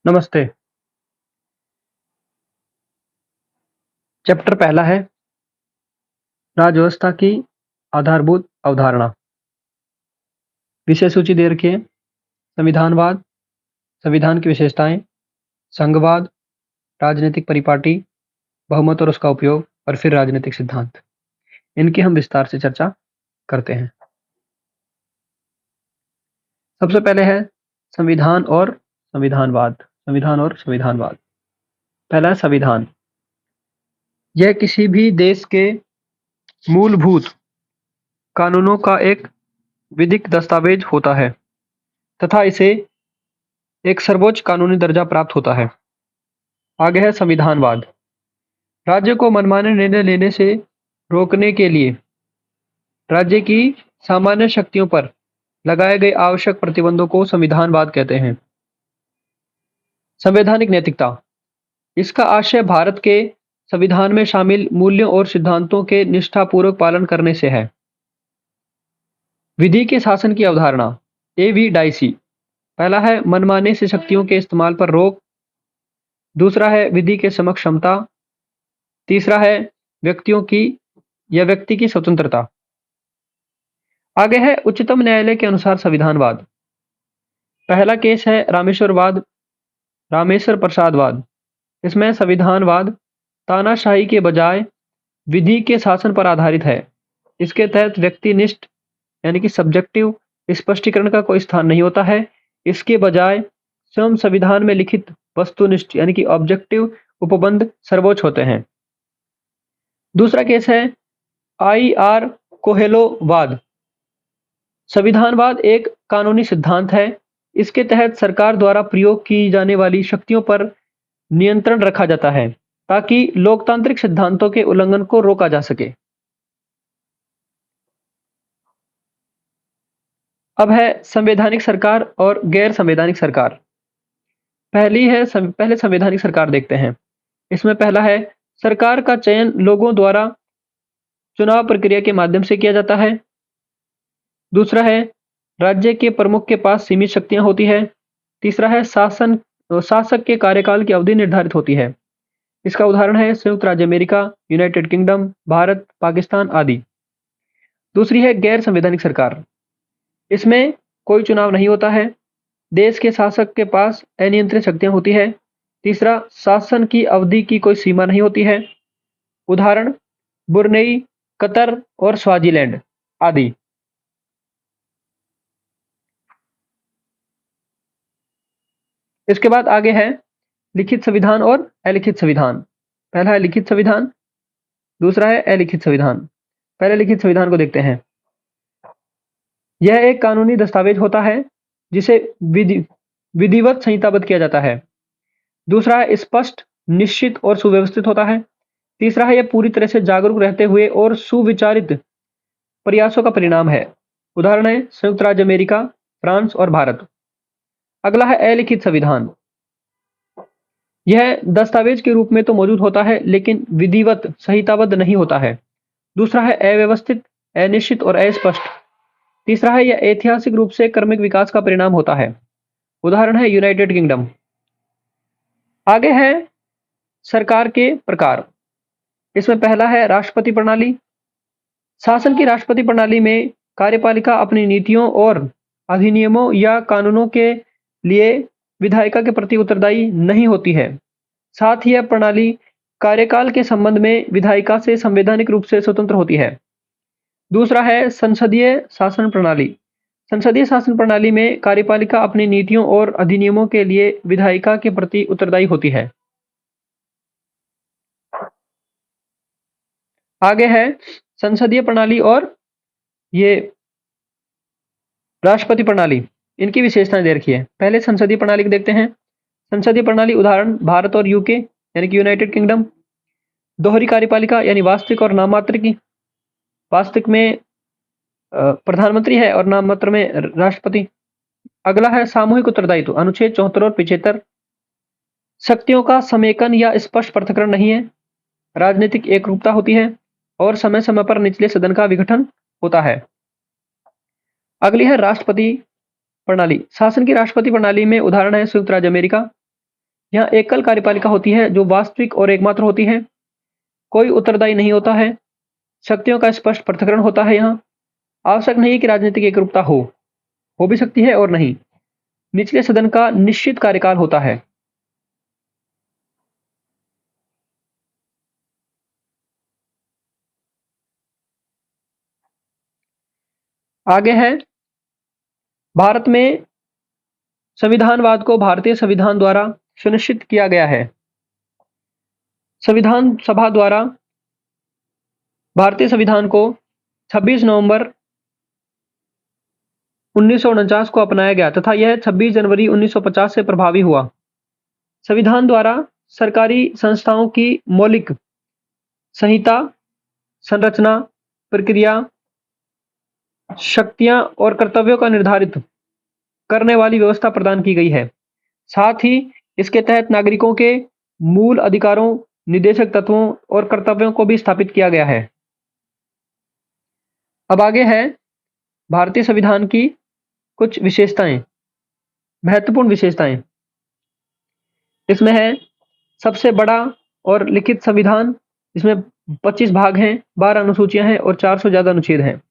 नमस्ते। चैप्टर पहला है राज व्यवस्था की आधारभूत अवधारणा। विषय सूची दे रखी है। संविधानवाद, संविधान की विशेषताएं, संघवाद, राजनीतिक परिपाटी, बहुमत और उसका उपयोग और फिर राजनीतिक सिद्धांत। इनकी हम विस्तार से चर्चा करते हैं। सबसे पहले है संविधान और संविधानवाद। संविधान और संविधानवाद। पहला है संविधान। यह किसी भी देश के मूलभूत कानूनों का एक विधिक दस्तावेज होता है तथा इसे एक सर्वोच्च कानूनी दर्जा प्राप्त होता है। आगे है संविधानवाद। राज्य को मनमाने निर्णय लेने से रोकने के लिए राज्य की सामान्य शक्तियों पर लगाए गए आवश्यक प्रतिबंधों को संविधानवाद कहते हैं। संवैधानिक नैतिकता। इसका आशय भारत के संविधान में शामिल मूल्यों और सिद्धांतों के निष्ठापूर्वक पालन करने से है। विधि के शासन की अवधारणा। A.V. डाइसी। पहला है मनमाने से शक्तियों के इस्तेमाल पर रोक। दूसरा है विधि के समक्ष क्षमता। तीसरा है व्यक्तियों की या व्यक्ति की स्वतंत्रता। आगे है उच्चतम न्यायालय के अनुसार संविधानवाद। पहला केस है रामेश्वर प्रसादवाद। इसमें संविधानवाद तानाशाही के बजाय विधि के शासन पर आधारित है। इसके तहत व्यक्तिनिष्ठ यानी कि सब्जेक्टिव स्पष्टीकरण का कोई स्थान नहीं होता है। इसके बजाय स्वयं संविधान में लिखित वस्तुनिष्ठ यानी कि ऑब्जेक्टिव उपबंध सर्वोच्च होते हैं। दूसरा केस है I.R. कोहेलोवाद। संविधानवाद एक कानूनी सिद्धांत है। इसके तहत सरकार द्वारा प्रयोग की जाने वाली शक्तियों पर नियंत्रण रखा जाता है ताकि लोकतांत्रिक सिद्धांतों के उल्लंघन को रोका जा सके। अब है संवैधानिक सरकार और गैर संवैधानिक सरकार। पहले संवैधानिक सरकार देखते हैं। इसमें पहला है सरकार का चयन लोगों द्वारा चुनाव प्रक्रिया के माध्यम से किया जाता है। दूसरा है राज्य के प्रमुख के पास सीमित शक्तियां होती है। तीसरा है शासक के कार्यकाल की अवधि निर्धारित होती है। इसका उदाहरण है संयुक्त राज्य America, United kingdom, Bharat, Pakistan आदि। दूसरी है गैर संवैधानिक सरकार। इसमें कोई चुनाव नहीं होता है। देश के शासक के पास अनियंत्रित शक्तियां होती है। तीसरा, शासन की अवधि की कोई सीमा नहीं होती है। उदाहरण ब्रुनेई, कतर और स्वाजीलैंड आदि। इसके बाद आगे है लिखित संविधान और अलिखित संविधान। पहला है लिखित संविधान, दूसरा है अलिखित संविधान। पहले लिखित संविधान को देखते हैं। यह एक कानूनी दस्तावेज होता है जिसे विधिवत संहिताबद्ध किया जाता है। दूसरा है स्पष्ट, निश्चित और सुव्यवस्थित होता है। तीसरा है यह पूरी तरह से जागरूक रहते हुए और सुविचारित प्रयासों का परिणाम है। उदाहरण है संयुक्त राज्य अमेरिका, फ्रांस और भारत। अगला है अलिखित संविधान। यह दस्तावेज के रूप में तो मौजूद होता है लेकिन विधिवत संहिताबद्ध नहीं होता है। दूसरा है अव्यवस्थित, अनिश्चित और अस्पष्ट। तीसरा है यह ऐतिहासिक रूप से क्रमिक विकास का परिणाम होता है। उदाहरण है यूनाइटेड किंगडम। आगे है सरकार के प्रकार। इसमें पहला है राष्ट्रपति प्रणाली। शासन की राष्ट्रपति प्रणाली में कार्यपालिका अपनी नीतियों और अधिनियमों या कानूनों के लिए विधायिका के प्रति उत्तरदायी नहीं होती है। साथ ही यह प्रणाली कार्यकाल के संबंध में विधायिका से संवैधानिक रूप से स्वतंत्र होती है। दूसरा है संसदीय शासन प्रणाली। संसदीय शासन प्रणाली में कार्यपालिका अपनी नीतियों और अधिनियमों के लिए विधायिका के प्रति उत्तरदायी होती है। आगे है संसदीय प्रणाली और ये राष्ट्रपति प्रणाली, इनकी विशेषताएं दे रखी है। पहले संसदीय प्रणाली को देखते हैं। संसदीय प्रणाली उदाहरण भारत और यूके यानी कि यूनाइटेड किंगडम। दोहरी कार्यपालिका यानी वास्तविक और नाममात्र की। वास्तविक में प्रधानमंत्री है और नाममात्र में राष्ट्रपति। अगला है सामूहिक उत्तरदायित्व, अनुच्छेद 74 और 75। शक्तियों का समेकन या स्पष्ट पृथक्करण नहीं है। राजनीतिक एकरूपता होती है और समय समय पर निचले सदन का विघटन होता है। अगली है राष्ट्रपति प्रणाली। शासन की राष्ट्रपति प्रणाली में उदाहरण है संयुक्त राज्य अमेरिका, यहाँ एकल कार्यपालिका होती है जो वास्तविक और एकमात्र होती है। कोई उत्तरदायी नहीं होता है। शक्तियों का स्पष्ट पृथक्करण होता है यहाँ। आवश्यक नहीं कि राजनीतिक एकरूपता हो भी सकती है और नहीं। निचले सदन का निश्चित कार्यकाल होता है। आगे है, भारत में संविधानवाद को भारतीय संविधान द्वारा सुनिश्चित किया गया है। संविधान सभा द्वारा भारतीय संविधान को 26 नवंबर 1949 को अपनाया गया तथा यह 26 जनवरी 1950 से प्रभावी हुआ। संविधान द्वारा सरकारी संस्थाओं की मौलिक संहिता, संरचना, प्रक्रिया, शक्तियां और कर्तव्यों का निर्धारित करने वाली व्यवस्था प्रदान की गई है। साथ ही इसके तहत नागरिकों के मूल अधिकारों, निर्देशक तत्वों और कर्तव्यों को भी स्थापित किया गया है। अब आगे है भारतीय संविधान की कुछ विशेषताएं, महत्वपूर्ण विशेषताएं। इसमें है सबसे बड़ा और लिखित संविधान, इसमें 25 भाग हैं, 12 अनुसूचियां हैं और 400 ज्यादा अनुच्छेद हैं।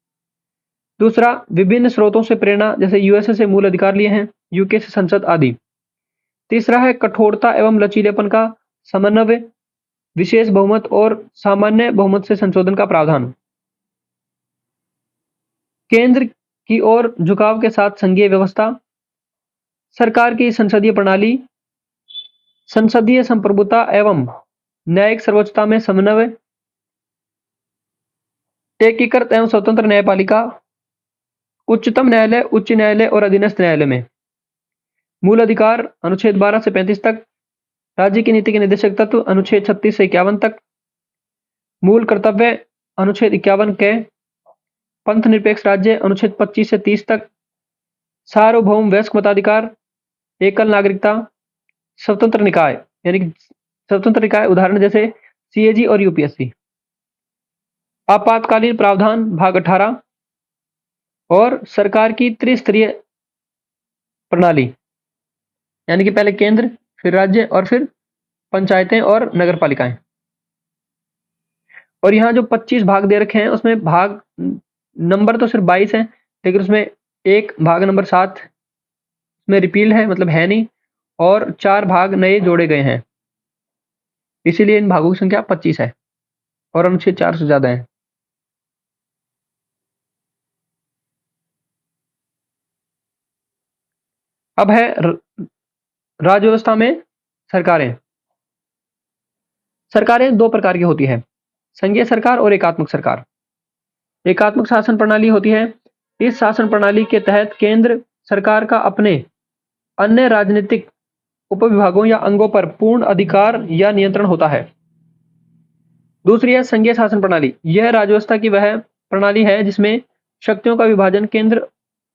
दूसरा, विभिन्न स्रोतों से प्रेरणा, जैसे यूएसए से मूल अधिकार लिए हैं, यूके से संसद आदि। तीसरा है कठोरता एवं लचीलेपन का समन्वय, विशेष बहुमत और सामान्य बहुमत से संशोधन का प्रावधान। केंद्र की ओर झुकाव के साथ संघीय व्यवस्था, सरकार की संसदीय प्रणाली, संसदीय संप्रभुता एवं न्यायिक सर्वोच्चता में समन्वय, एकीकृत एवं स्वतंत्र न्यायपालिका, उच्चतम न्यायालय, उच्च न्यायालय और अधीनस्थ न्यायालय में। मूल अधिकार अनुच्छेद 12 से 35 तक, राज्य की नीति के निर्देशक तत्व अनुच्छेद 36 से 51 तक, मूल कर्तव्य अनुच्छेद 51 के, पंथ निरपेक्ष राज्य अनुच्छेद 25 से 30 तक, सार्वभौम वयस्क मताधिकार, एकल नागरिकता, स्वतंत्र निकाय यानी कि स्वतंत्र निकाय उदाहरण जैसे सीएजी और यूपीएससी, आपातकालीन प्रावधान भाग 18 और सरकार की त्रिस्तरीय प्रणाली, यानी कि पहले केंद्र, फिर राज्य और फिर पंचायतें और नगर पालिकाएं। और यहाँ जो 25 भाग दे रखे हैं उसमें भाग नंबर तो सिर्फ 22 है, लेकिन उसमें एक भाग नंबर 7 में रिपील है, मतलब है नहीं, और 4 भाग नए जोड़े गए हैं, इसीलिए इन भागों की संख्या 25 है और अनुच्छेद 4 से ज्यादा है। अब है राज्य व्यवस्था में सरकारें। सरकारें दो प्रकार की होती है, संघीय सरकार और एकात्मक सरकार। एकात्मक शासन प्रणाली होती है, इस शासन प्रणाली के तहत केंद्र सरकार का अपने अन्य राजनीतिक उपविभागों या अंगों पर पूर्ण अधिकार या नियंत्रण होता है। दूसरी है संघीय शासन प्रणाली। यह राज्य व्यवस्था की वह प्रणाली है जिसमें शक्तियों का विभाजन केंद्र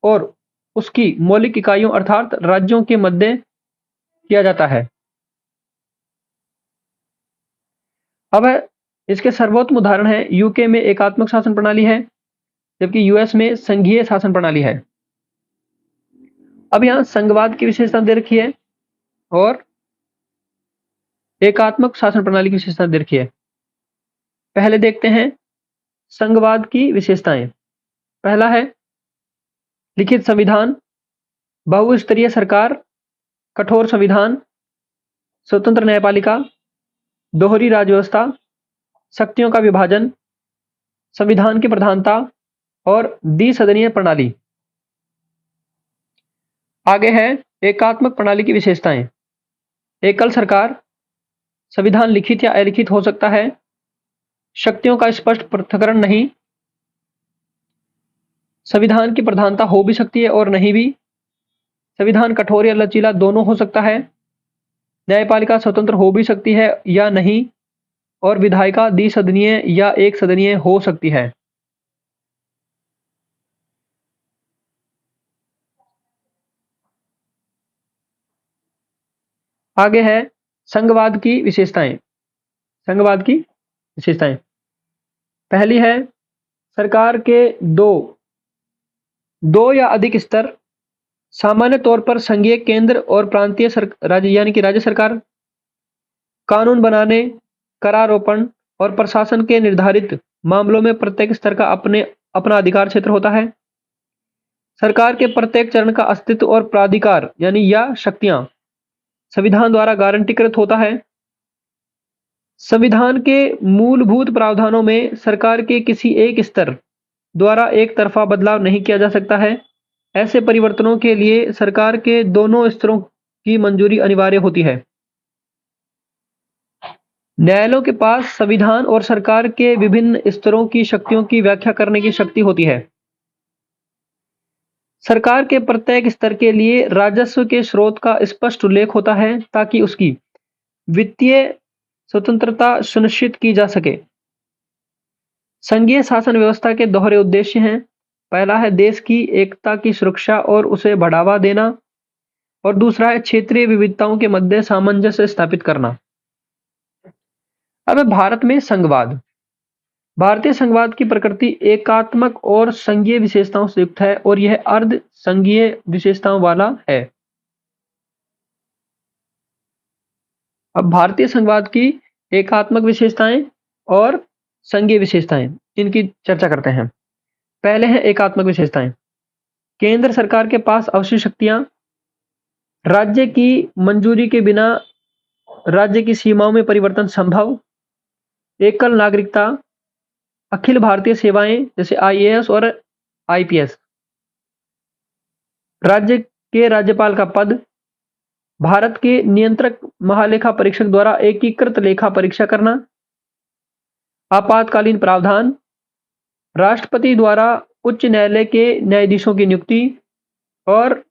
और उसकी मौलिक इकाइयों अर्थात राज्यों के मध्य किया जाता है। अब इसके सर्वोत्तम उदाहरण है, यूके में एकात्मक शासन प्रणाली है, जबकि यूएस में संघीय शासन प्रणाली है। अब यहां संघवाद की विशेषता दे रखी है और एकात्मक शासन प्रणाली की विशेषता दे रखी है। पहले देखते हैं संघवाद की विशेषताएं। पहला है लिखित संविधान, बहुस्तरीय सरकार, कठोर संविधान, स्वतंत्र न्यायपालिका, दोहरी राज्य व्यवस्था, शक्तियों का विभाजन, संविधान की प्रधानता और द्विसदनीय प्रणाली। आगे है एकात्मक प्रणाली की विशेषताएं। एकल सरकार, संविधान लिखित या अलिखित हो सकता है, शक्तियों का स्पष्ट पृथक्करण नहीं, संविधान की प्रधानता हो भी सकती है और नहीं भी, संविधान कठोर या लचीला दोनों हो सकता है, न्यायपालिका स्वतंत्र हो भी सकती है या नहीं, और विधायिका द्विसदनीय या एक सदनीय हो सकती है। आगे है संघवाद की विशेषताएं। संघवाद की विशेषताएं, पहली है सरकार के दो या अधिक स्तर, सामान्य तौर पर संघीय, केंद्र और प्रांतीय राज्य यानी कि राज्य सरकार कानून बनाने, करारोपण और प्रशासन के निर्धारित मामलों में प्रत्येक स्तर का अपना अधिकार क्षेत्र होता है। सरकार के प्रत्येक चरण का अस्तित्व और प्राधिकार यानी या शक्तियां संविधान द्वारा गारंटीकृत होता है। संविधान के मूलभूत प्रावधानों में सरकार के किसी एक स्तर द्वारा एक तरफा बदलाव नहीं किया जा सकता है। ऐसे परिवर्तनों के लिए सरकार के दोनों स्तरों की मंजूरी अनिवार्य होती है। न्यायालयों के पास संविधान और सरकार के विभिन्न स्तरों की शक्तियों की व्याख्या करने की शक्ति होती है। सरकार के प्रत्येक स्तर के लिए राजस्व के स्रोत का स्पष्ट उल्लेख होता है ताकि उसकी वित्तीय स्वतंत्रता सुनिश्चित की जा सके। संघीय शासन व्यवस्था के दोहरे उद्देश्य हैं। पहला है देश की एकता की सुरक्षा और उसे बढ़ावा देना, और दूसरा है क्षेत्रीय विविधताओं के मध्य सामंजस्य स्थापित करना। अब भारत में संघवाद। भारतीय संघवाद की प्रकृति एकात्मक और संघीय विशेषताओं से युक्त है और यह अर्ध संघीय विशेषताओं वाला है। अब भारतीय संघवाद की एकात्मक विशेषताएं और संघीय विशेषताएं, इनकी चर्चा करते हैं। पहले है एकात्मक विशेषताएं। केंद्र सरकार के पास अवश्य शक्तियां, राज्य की मंजूरी के बिना राज्य की सीमाओं में परिवर्तन संभव, एकल नागरिकता, अखिल भारतीय सेवाएं जैसे आईएएस और आईपीएस, राज्य के राज्यपाल का पद, भारत के नियंत्रक महालेखा परीक्षक द्वारा एकीकृत लेखा परीक्षा करना, आपातकालीन प्रावधान, राष्ट्रपति द्वारा उच्च न्यायालय के न्यायाधीशों की नियुक्ति, और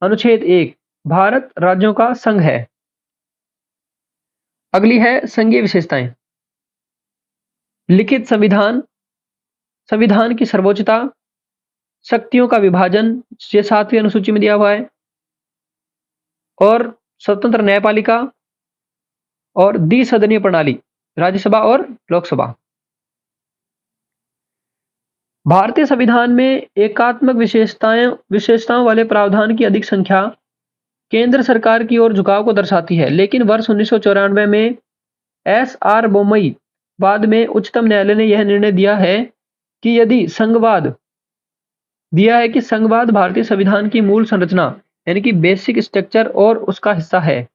अनुच्छेद 1 भारत राज्यों का संघ है। अगली है संघीय विशेषताएं। लिखित संविधान, संविधान की सर्वोच्चता, शक्तियों का विभाजन, ये 7वीं अनुसूची में दिया हुआ है, और स्वतंत्र न्यायपालिका, और द्विसदनीय प्रणाली, राज्यसभा और लोकसभा। भारतीय संविधान में एकात्मक विशेषताओं वाले प्रावधान की अधिक संख्या केंद्र सरकार की ओर झुकाव को दर्शाती है, लेकिन वर्ष 1994 में एस.आर. बोम्मई बाद में उच्चतम न्यायालय ने यह निर्णय दिया है कि यदि संघवाद भारतीय संविधान की मूल संरचना यानी कि बेसिक स्ट्रक्चर और उसका हिस्सा है।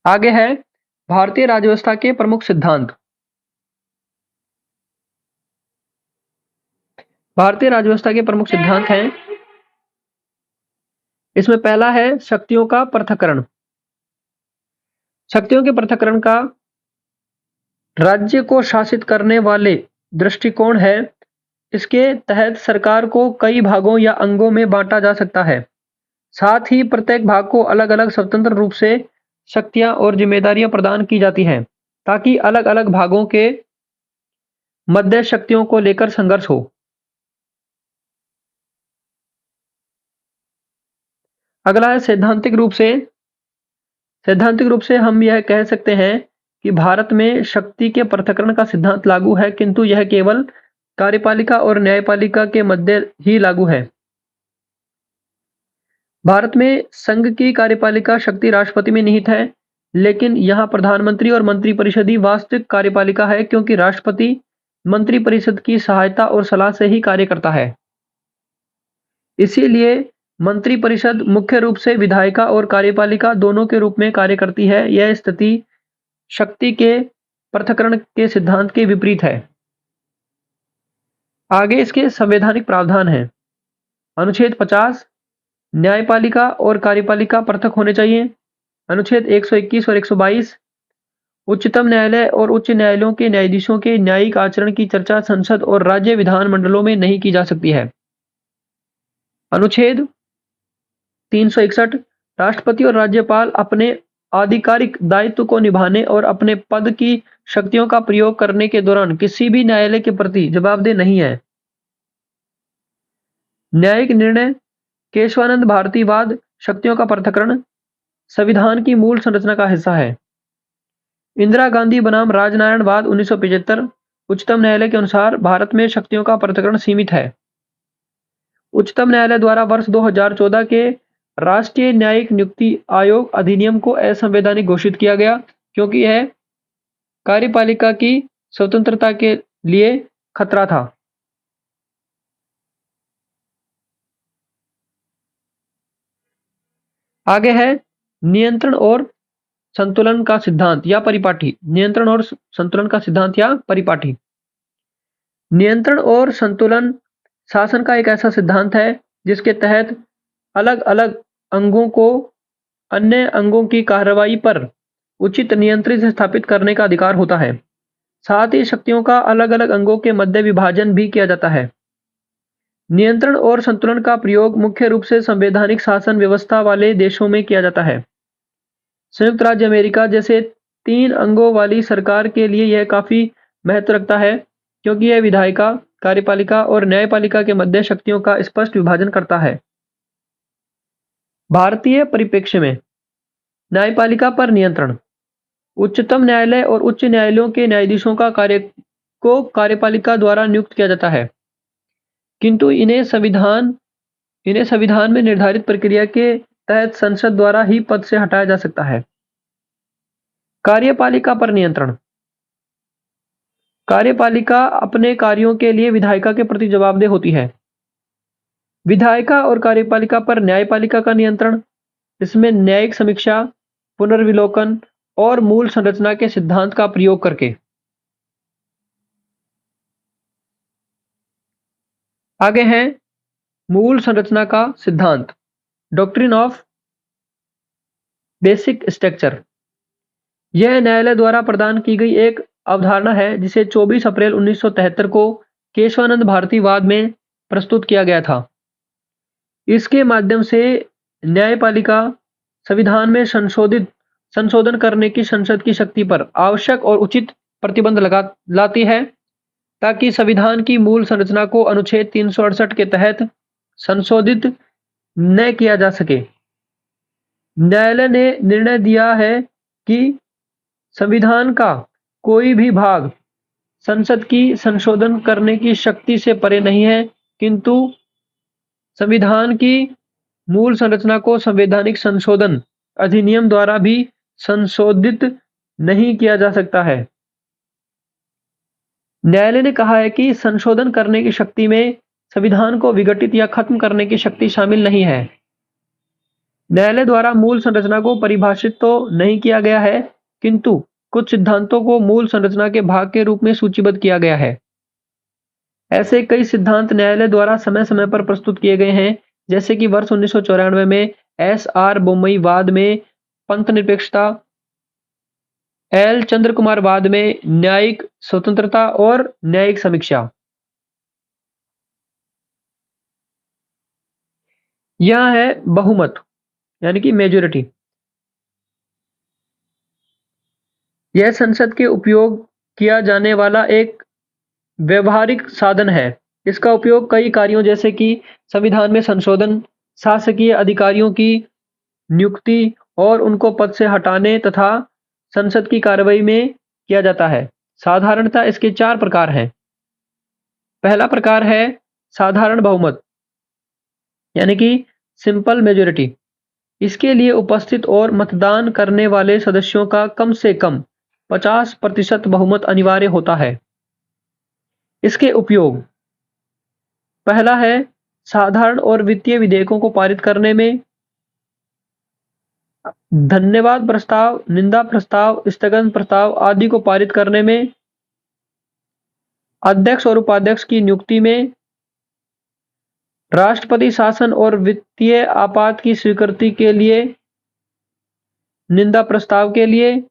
आगे है भारतीय राज्यव्यवस्था के प्रमुख सिद्धांत। भारतीय राज्यव्यवस्था के प्रमुख सिद्धांत हैं, इसमें पहला है शक्तियों का पृथक्करण। शक्तियों के पृथक्करण का राज्य को शासित करने वाले दृष्टिकोण है। इसके तहत सरकार को कई भागों या अंगों में बांटा जा सकता है। साथ ही प्रत्येक भाग को अलग अलग स्वतंत्र रूप से शक्तियां और जिम्मेदारियां प्रदान की जाती हैं ताकि अलग अलग भागों के मध्य शक्तियों को लेकर संघर्ष हो। अगला है सैद्धांतिक रूप से। सैद्धांतिक रूप से हम यह कह सकते हैं कि भारत में शक्ति के पृथक्करण का सिद्धांत लागू है, किंतु यह केवल कार्यपालिका और न्यायपालिका के मध्य ही लागू है। भारत में संघ की कार्यपालिका शक्ति राष्ट्रपति में निहित है, लेकिन यहाँ प्रधानमंत्री और मंत्रिपरिषद ही वास्तविक कार्यपालिका है, क्योंकि राष्ट्रपति मंत्रिपरिषद की सहायता और सलाह से ही कार्य करता है। इसीलिए मंत्रिपरिषद मुख्य रूप से विधायिका और कार्यपालिका दोनों के रूप में कार्य करती है। यह स्थिति शक्ति के पृथक्करण के सिद्धांत के विपरीत है। आगे इसके संवैधानिक प्रावधान हैं। अनुच्छेद 50 न्यायपालिका और कार्यपालिका पृथक होने चाहिए। अनुच्छेद 121 और 122 उच्चतम न्यायालय और उच्च न्यायालयों के न्यायाधीशों के न्यायिक आचरण की चर्चा संसद और राज्य विधानमंडलों में नहीं की जा सकती है। अनुच्छेद 361 राष्ट्रपति और राज्यपाल अपने आधिकारिक दायित्व को निभाने और अपने पद की शक्तियों का प्रयोग करने के दौरान किसी भी न्यायालय के प्रति जवाबदेह नहीं है। न्यायिक निर्णय केशवानंद भारतीवाद शक्तियों का पृथक्करण संविधान की मूल संरचना का हिस्सा है। इंदिरा गांधी बनाम राजनारायणवाद 1975 उच्चतम न्यायालय के अनुसार भारत में शक्तियों का पृथक्करण सीमित है। उच्चतम न्यायालय द्वारा वर्ष 2014 के राष्ट्रीय न्यायिक नियुक्ति आयोग अधिनियम को असंवैधानिक घोषित किया गया क्योंकि यह कार्यपालिका की स्वतंत्रता के लिए खतरा था। आगे है नियंत्रण और संतुलन का सिद्धांत या परिपाटी। नियंत्रण और संतुलन का सिद्धांत या परिपाटी। नियंत्रण और संतुलन शासन का एक ऐसा सिद्धांत है जिसके तहत अलग अलग अंगों को अन्य अंगों की कार्रवाई पर उचित नियंत्रित स्थापित करने का अधिकार होता है। साथ ही शक्तियों का अलग अलग अंगों के मध्य विभाजन भी किया जाता है। नियंत्रण और संतुलन का प्रयोग मुख्य रूप से संवैधानिक शासन व्यवस्था वाले देशों में किया जाता है। संयुक्त राज्य अमेरिका जैसे 3 अंगों वाली सरकार के लिए यह काफी महत्व रखता है क्योंकि यह विधायिका, कार्यपालिका और न्यायपालिका के मध्य शक्तियों का स्पष्ट विभाजन करता है। भारतीय परिप्रेक्ष्य में न्यायपालिका पर नियंत्रण। उच्चतम न्यायालय और उच्च न्यायालयों के न्यायाधीशों का कार्यपालिका द्वारा नियुक्त किया जाता है, किंतु इन्हें संविधान में निर्धारित प्रक्रिया के तहत संसद द्वारा ही पद से हटाया जा सकता है। कार्यपालिका पर नियंत्रण। कार्यपालिका अपने कार्यों के लिए विधायिका के प्रति जवाबदेह होती है। विधायिका और कार्यपालिका पर न्यायपालिका का नियंत्रण, इसमें न्यायिक समीक्षा, पुनर्विलोकन और मूल संरचना के सिद्धांत का प्रयोग करके। आगे है मूल संरचना का सिद्धांत, डॉक्ट्रिन ऑफ बेसिक स्ट्रक्चर। यह न्यायालय द्वारा प्रदान की गई एक अवधारणा है जिसे 24 अप्रैल 1973 को केशवानंद भारती वाद में प्रस्तुत किया गया था। इसके माध्यम से न्यायपालिका संविधान में संशोधन करने की संसद की शक्ति पर आवश्यक और उचित प्रतिबंध लाती है ताकि संविधान की मूल संरचना को अनुच्छेद 368 के तहत संशोधित न किया जा सके। न्यायालय ने निर्णय दिया है कि संविधान का कोई भी भाग संसद की संशोधन करने की शक्ति से परे नहीं है, किंतु संविधान की मूल संरचना को संवैधानिक संशोधन अधिनियम द्वारा भी संशोधित नहीं किया जा सकता है। न्यायालय ने कहा है कि संशोधन करने की शक्ति में संविधान को विघटित या खत्म करने की शक्ति शामिल नहीं है। न्यायालय द्वारा मूल संरचना को परिभाषित तो नहीं किया गया है, किंतु कुछ सिद्धांतों को मूल संरचना के भाग के रूप में सूचीबद्ध किया गया है। ऐसे कई सिद्धांत न्यायालय द्वारा समय समय पर प्रस्तुत किए गए हैं, जैसे कि वर्ष 1994 में एस.आर. बोम्मई वाद में पंथ निरपेक्षता, एल. चंद्र कुमार वाद में न्यायिक स्वतंत्रता और न्यायिक समीक्षा। यह है बहुमत यानी कि मेजोरिटी। यह संसद के उपयोग किया जाने वाला एक व्यवहारिक साधन है। इसका उपयोग कई कार्यों जैसे कि संविधान में संशोधन, शासकीय अधिकारियों की नियुक्ति और उनको पद से हटाने तथा संसद की कार्रवाई में किया जाता है। साधारणतः इसके 4 प्रकार हैं। पहला प्रकार है साधारण बहुमत यानी कि सिंपल मेजोरिटी। इसके लिए उपस्थित और मतदान करने वाले सदस्यों का कम से कम 50% बहुमत अनिवार्य होता है। इसके उपयोग, पहला है साधारण और वित्तीय विधेयकों को पारित करने में, धन्यवाद प्रस्ताव, निंदा प्रस्ताव, स्थगन प्रस्ताव आदि को पारित करने में, अध्यक्ष और उपाध्यक्ष की नियुक्ति में, राष्ट्रपति शासन और वित्तीय आपात की स्वीकृति के लिए, निंदा प्रस्ताव के लिए,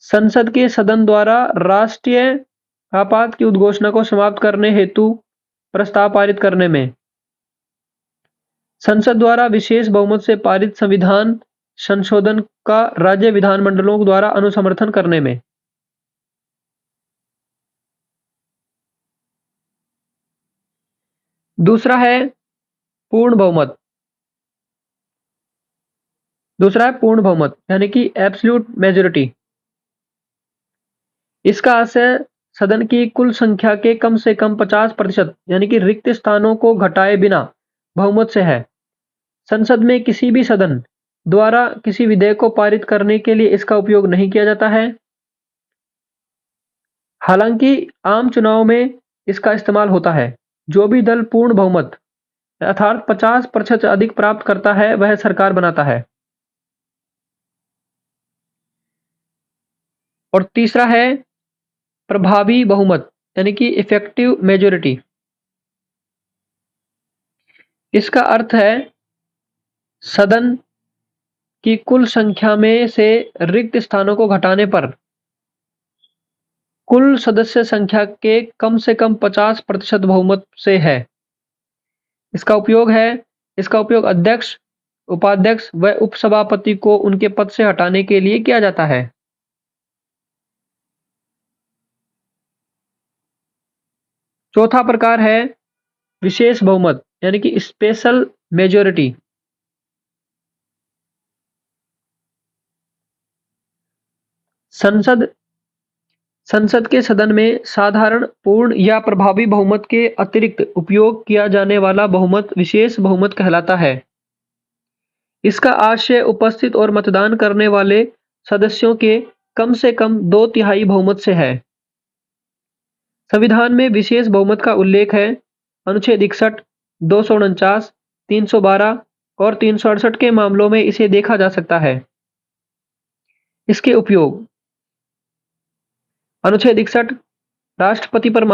संसद के सदन द्वारा राष्ट्रीय आपात की उद्घोषणा को समाप्त करने हेतु प्रस्ताव पारित करने में, संसद द्वारा विशेष बहुमत से पारित संविधान संशोधन का राज्य विधानमंडलों द्वारा अनुसमर्थन करने में। दूसरा है पूर्ण बहुमत। यानी कि एब्सोल्यूट मेजोरिटी। इसका आशय सदन की कुल संख्या के कम से कम 50% यानी कि रिक्त स्थानों को घटाए बिना बहुमत से है। संसद में किसी भी सदन द्वारा किसी विधेयक को पारित करने के लिए इसका उपयोग नहीं किया जाता है। हालांकि आम चुनाव में इसका इस्तेमाल होता है। जो भी दल पूर्ण बहुमत अर्थात 50% से अधिक प्राप्त करता है वह सरकार बनाता है। और तीसरा है प्रभावी बहुमत यानी कि इफेक्टिव मेजोरिटी। इसका अर्थ है सदन की कुल संख्या में से रिक्त स्थानों को घटाने पर कुल सदस्य संख्या के कम से कम 50% बहुमत से है। इसका उपयोग अध्यक्ष, उपाध्यक्ष व उपसभापति को उनके पद से हटाने के लिए किया जाता है। चौथा प्रकार है विशेष बहुमत यानी कि स्पेशल मेजोरिटी। संसद के सदन में साधारण, पूर्ण या प्रभावी बहुमत के अतिरिक्त उपयोग किया जाने वाला बहुमत विशेष बहुमत कहलाता है। इसका आशय उपस्थित और मतदान करने वाले सदस्यों के कम से कम 2/3 बहुमत से है। संविधान में विशेष बहुमत का उल्लेख है अनुच्छेद 61, 249, 312 और 368 के मामलों में इसे देखा जा सकता है। इसके उपयोग अनुच्छेद 61 राष्ट्रपति पर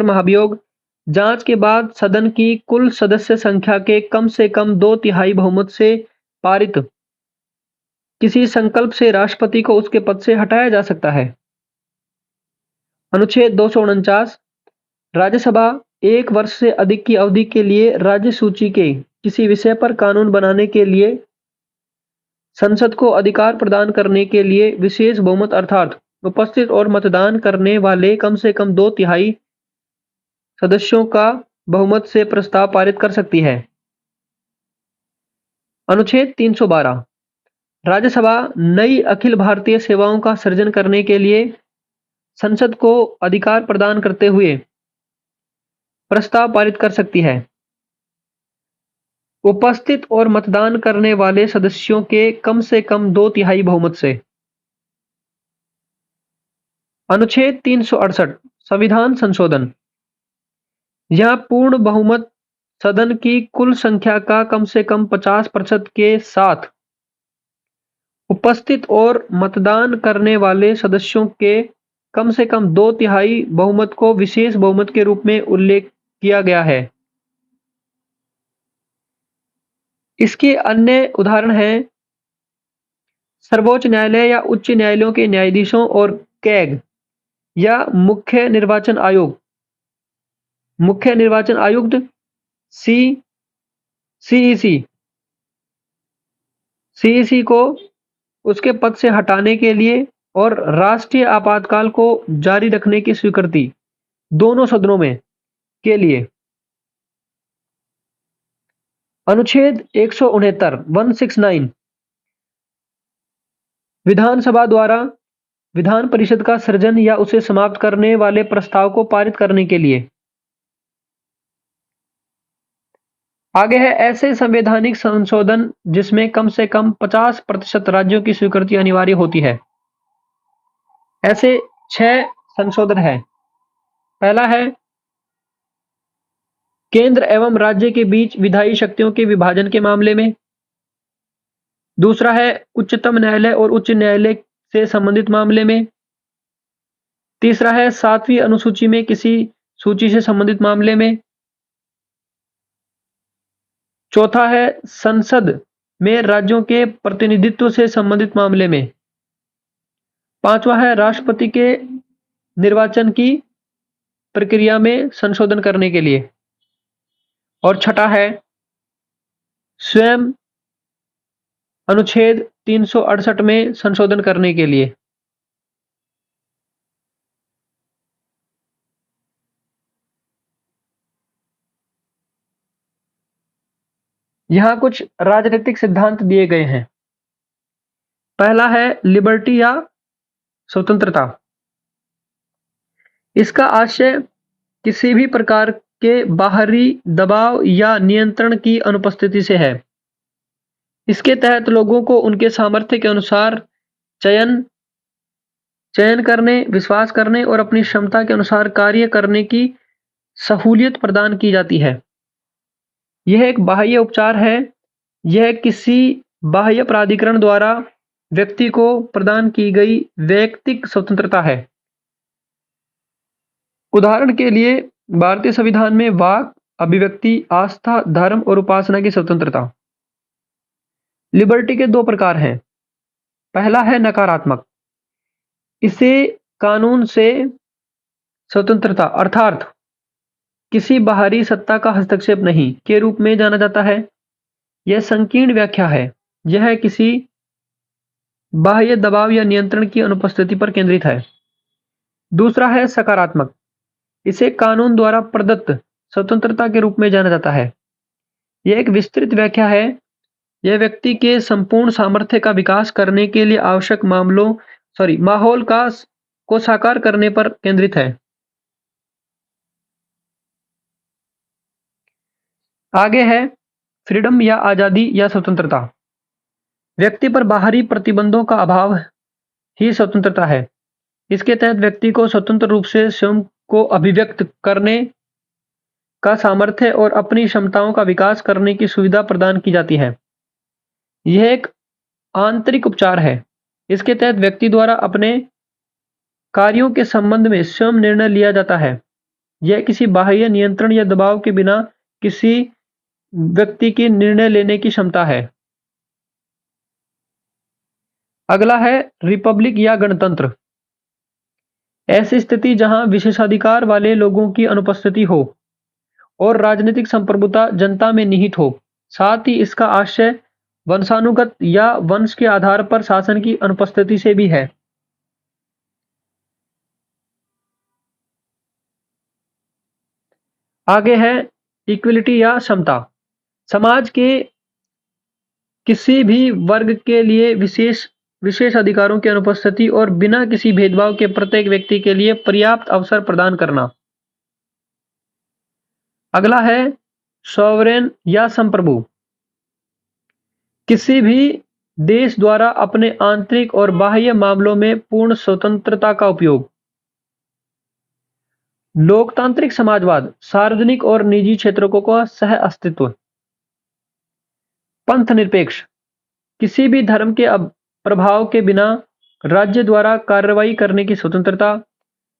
महाभियोग जांच के बाद सदन की कुल सदस्य संख्या के कम से कम 2/3 बहुमत से पारित किसी संकल्प से राष्ट्रपति को उसके पद से हटाया जा सकता है। अनुच्छेद 249 राज्यसभा 1 वर्ष से अधिक की अवधि के लिए राज्य सूची के किसी विषय पर कानून बनाने के लिए संसद को अधिकार प्रदान करने के लिए विशेष बहुमत अर्थात उपस्थित और मतदान करने वाले कम से कम 2/3 सदस्यों का बहुमत से प्रस्ताव पारित कर सकती है। अनुच्छेद 312 राज्यसभा नई अखिल भारतीय सेवाओं का सृजन करने के लिए संसद को अधिकार प्रदान करते हुए प्रस्ताव पारित कर सकती है। उपस्थित और मतदान करने वाले सदस्यों के कम से कम 2/3 बहुमत से। अनुच्छेद 368 संविधान संशोधन। यह पूर्ण बहुमत सदन की कुल संख्या का कम से कम 50% के साथ उपस्थित और मतदान करने वाले सदस्यों के कम से कम 2/3 बहुमत को विशेष बहुमत के रूप में उल्लेख किया गया है। इसके अन्य उदाहरण हैं सर्वोच्च न्यायालय या उच्च न्यायालयों के न्यायाधीशों और कैग या मुख्य निर्वाचन आयुक्त सीईसी को उसके पद से हटाने के लिए और राष्ट्रीय आपातकाल को जारी रखने की स्वीकृति दोनों सदनों में के लिए। अनुच्छेद 169 विधानसभा द्वारा विधान परिषद का सृजन या उसे समाप्त करने वाले प्रस्ताव को पारित करने के लिए। आगे है ऐसे संवैधानिक संशोधन जिसमें कम से कम 50% राज्यों की स्वीकृति अनिवार्य होती है। ऐसे 6 संशोधन है। पहला है केंद्र एवं राज्य के बीच विधायी शक्तियों के विभाजन के मामले में। दूसरा है उच्चतम न्यायालय और उच्च न्यायालय से संबंधित मामले में। तीसरा है 7वीं अनुसूची में किसी सूची से संबंधित मामले में। चौथा है संसद में राज्यों के प्रतिनिधित्व से संबंधित मामले में। पांचवा है राष्ट्रपति के निर्वाचन की प्रक्रिया में संशोधन करने के लिए। और छठा है स्वयं अनुच्छेद 368 में संशोधन करने के लिए। यहां कुछ राजनीतिक सिद्धांत दिए गए हैं। पहला है लिबर्टी या स्वतंत्रता। इसका आशय किसी भी प्रकार के बाहरी दबाव या नियंत्रण की अनुपस्थिति से है। इसके तहत लोगों को उनके सामर्थ्य के अनुसार चयन चयन करने, विश्वास करने और अपनी क्षमता के अनुसार कार्य करने की सहूलियत प्रदान की जाती है। यह एक बाह्य उपचार है। यह किसी बाह्य प्राधिकरण द्वारा व्यक्ति को प्रदान की गई वैयक्तिक स्वतंत्रता है। उदाहरण के लिए भारतीय संविधान में वाक, अभिव्यक्ति, आस्था, धर्म और उपासना की स्वतंत्रता। लिबर्टी के दो प्रकार हैं। पहला है नकारात्मक। इसे कानून से स्वतंत्रता अर्थात किसी बाहरी सत्ता का हस्तक्षेप नहीं के रूप में जाना जाता है। यह संकीर्ण व्याख्या है। यह किसी बाह्य दबाव या नियंत्रण की अनुपस्थिति पर केंद्रित है। दूसरा है सकारात्मक। इसे कानून द्वारा प्रदत्त स्वतंत्रता के रूप में जाना जाता है। यह एक विस्तृत व्याख्या है। यह व्यक्ति के संपूर्ण सामर्थ्य का विकास करने के लिए आवश्यक माहौल को साकार करने पर केंद्रित है। आगे है फ्रीडम या आजादी या स्वतंत्रता। व्यक्ति पर बाहरी प्रतिबंधों का अभाव ही स्वतंत्रता है। इसके तहत व्यक्ति को स्वतंत्र रूप से स्वयं को अभिव्यक्त करने का सामर्थ्य और अपनी क्षमताओं का विकास करने की सुविधा प्रदान की जाती है। यह एक आंतरिक उपचार है। इसके तहत व्यक्ति द्वारा अपने कार्यों के संबंध में स्वयं निर्णय लिया जाता है। यह किसी बाह्य नियंत्रण या दबाव के बिना किसी व्यक्ति की निर्णय लेने की क्षमता है। अगला है रिपब्लिक या गणतंत्र। ऐसी स्थिति जहां विशेषाधिकार वाले लोगों की अनुपस्थिति हो और राजनीतिक संप्रभुता जनता में निहित हो। साथ ही इसका आशय वंशानुगत या वंश के आधार पर शासन की अनुपस्थिति से भी है। आगे है इक्विलिटी या समता। समाज के किसी भी वर्ग के लिए विशेष अधिकारों की अनुपस्थिति और बिना किसी भेदभाव के प्रत्येक व्यक्ति के लिए पर्याप्त अवसर प्रदान करना। अगला है सॉवरेन या संप्रभु। किसी भी देश द्वारा अपने आंतरिक और बाह्य मामलों में पूर्ण स्वतंत्रता का उपयोग। लोकतांत्रिक समाजवाद, सार्वजनिक और निजी क्षेत्रों का सह अस्तित्व। पंथ निरपेक्ष, किसी भी धर्म के प्रभाव के बिना राज्य द्वारा कार्रवाई करने की स्वतंत्रता।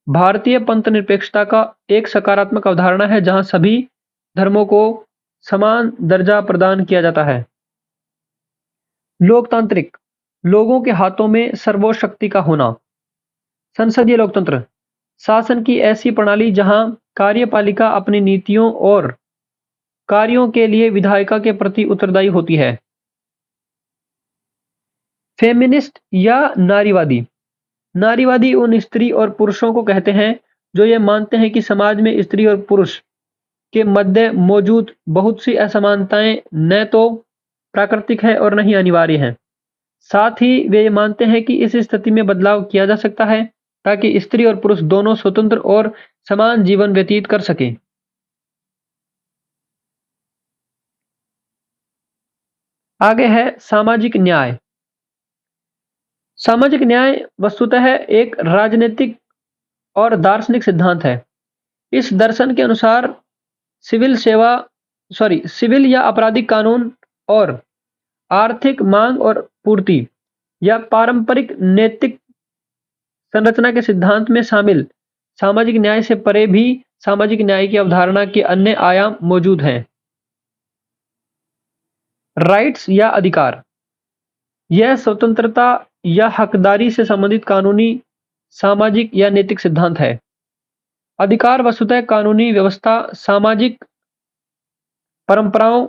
भारतीय पंथ निरपेक्षता का एक सकारात्मक अवधारणा है जहां सभी धर्मों को समान दर्जा प्रदान किया जाता है। लोकतांत्रिक, लोगों के हाथों में सर्वोच्च शक्ति का होना। संसदीय लोकतंत्र, शासन की ऐसी प्रणाली जहां कार्यपालिका अपनी नीतियों और कार्यों के लिए विधायिका के प्रति उत्तरदायी होती है। फेमिनिस्ट या नारीवादी। नारीवादी उन स्त्री और पुरुषों को कहते हैं जो ये मानते हैं कि समाज में स्त्री और पुरुष के मध्य मौजूद बहुत सी असमानताएं न तो प्राकृतिक है और न ही अनिवार्य हैं। साथ ही वे ये मानते हैं कि इस स्थिति में बदलाव किया जा सकता है ताकि स्त्री और पुरुष दोनों स्वतंत्र और समान जीवन व्यतीत कर सकें। आगे है सामाजिक न्याय। सामाजिक न्याय वस्तुतः एक राजनीतिक और दार्शनिक सिद्धांत है। इस दर्शन के अनुसार सिविल या आपराधिक कानून और आर्थिक मांग और पूर्ति या पारंपरिक नैतिक संरचना के सिद्धांत में शामिल सामाजिक न्याय से परे भी सामाजिक न्याय की अवधारणा के अन्य आयाम मौजूद हैं। राइट्स या अधिकार, यह स्वतंत्रता या हकदारी से संबंधित कानूनी, सामाजिक या नैतिक सिद्धांत है। अधिकार वस्तुतः कानूनी व्यवस्था, सामाजिक परंपराओं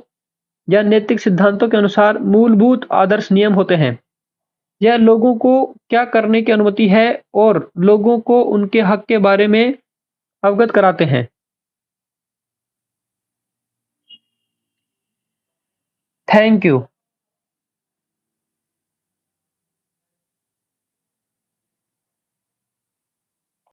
या नैतिक सिद्धांतों के अनुसार मूलभूत आदर्श नियम होते हैं। यह लोगों को क्या करने की अनुमति है और लोगों को उनके हक के बारे में अवगत कराते हैं। Thank you.